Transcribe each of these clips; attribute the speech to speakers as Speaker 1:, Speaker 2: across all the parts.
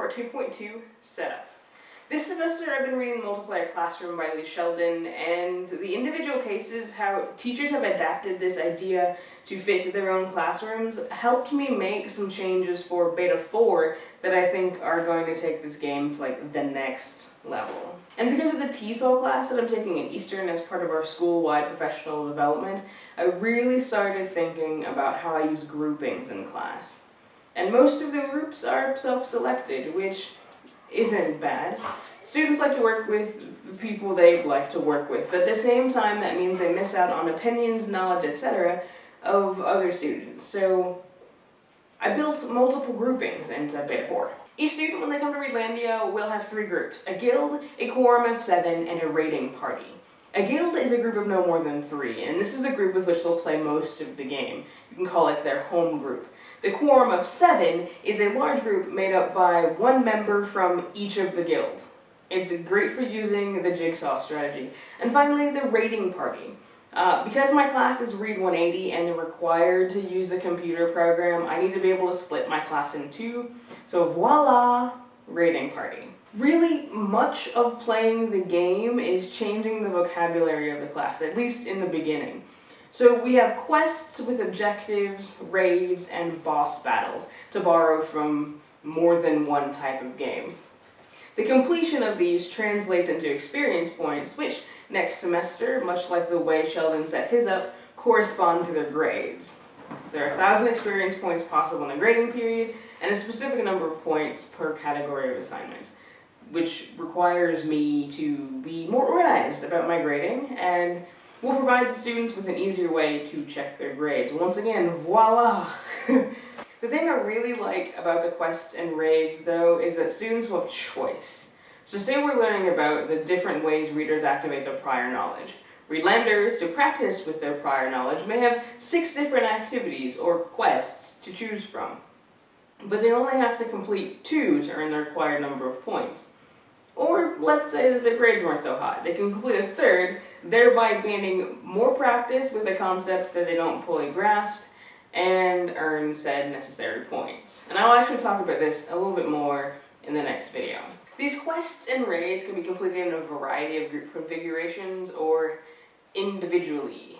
Speaker 1: for 2.2 setup. This semester I've been reading The Multiplayer Classroom by Lee Sheldon, and the individual cases, how teachers have adapted this idea to fit their own classrooms, helped me make some changes for Beta 4 that I think are going to take this game to like the next level. And because of the TESOL class that I'm taking in Eastern as part of our school-wide professional development, I really started thinking about how I use groupings in class. And most of the groups are self-selected, which isn't bad. Students like to work with the people they'd like to work with, but at the same time that means they miss out on opinions, knowledge, etc. of other students. So I built multiple groupings into Beta 4. Each student, when they come to Readlandia, will have 3 groups: a guild, a quorum of 7, and a raiding party. A guild is a group of no more than 3, and this is the group with which they'll play most of the game. You can call it their home group. The quorum of 7 is a large group made up by 1 member from each of the guilds. It's great for using the jigsaw strategy. And finally, the raiding party. Because my class is Read 180 and they're required to use the computer program, I need to be able to split my class in 2. So voila, raiding party. Really, much of playing the game is changing the vocabulary of the class, at least in the beginning. So we have quests with objectives, raids, and boss battles, to borrow from more than one type of game. The completion of these translates into experience points, which next semester, much like the way Sheldon set his up, correspond to their grades. There are 1,000 experience points possible in a grading period, and a specific number of points per category of assignments, which requires me to be more organized about my grading, and will provide the students with an easier way to check their grades. Once again, voila! The thing I really like about the quests and raids, though, is that students will have choice. So say we're learning about the different ways readers activate their prior knowledge. Readlanders, to practice with their prior knowledge, may have 6 different activities or quests to choose from. But they only have to complete 2 to earn the required number of points. Or let's say that their grades weren't so high. They can complete a 3rd, thereby gaining more practice with a concept that they don't fully grasp, and earn said necessary points. And I'll actually talk about this a little bit more in the next video. These quests and raids can be completed in a variety of group configurations or individually.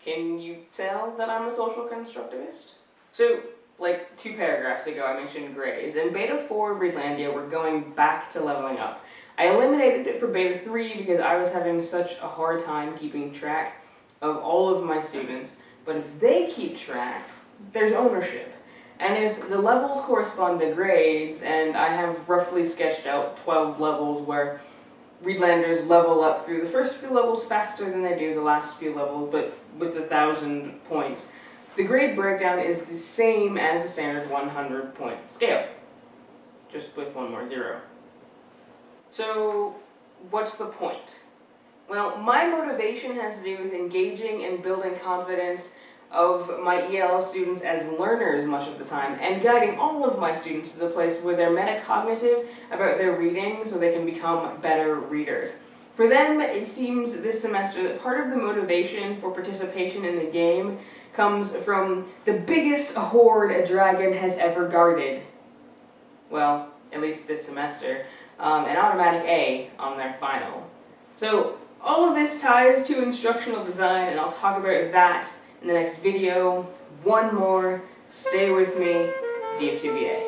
Speaker 1: Can you tell that I'm a social constructivist? So, like 2 paragraphs ago I mentioned grades. In Beta 4 of Readlandia, we're going back to leveling up. I eliminated it for Beta 3 because I was having such a hard time keeping track of all of my students. But if they keep track, there's ownership. And if the levels correspond to grades, and I have roughly sketched out 12 levels where Readlanders level up through the first few levels faster than they do the last few levels, but with 1,000 points, the grade breakdown is the same as the standard 100-point scale, just with 1 more 0. So, what's the point? Well, my motivation has to do with engaging and building confidence of my EL students as learners much of the time, and guiding all of my students to the place where they're metacognitive about their reading so they can become better readers. For them, it seems this semester that part of the motivation for participation in the game comes from the biggest hoard a dragon has ever guarded. Well, at least this semester. An automatic A on their final. So, all of this ties to instructional design, and I'll talk about that in the next video. One more, stay with me, DF2BA.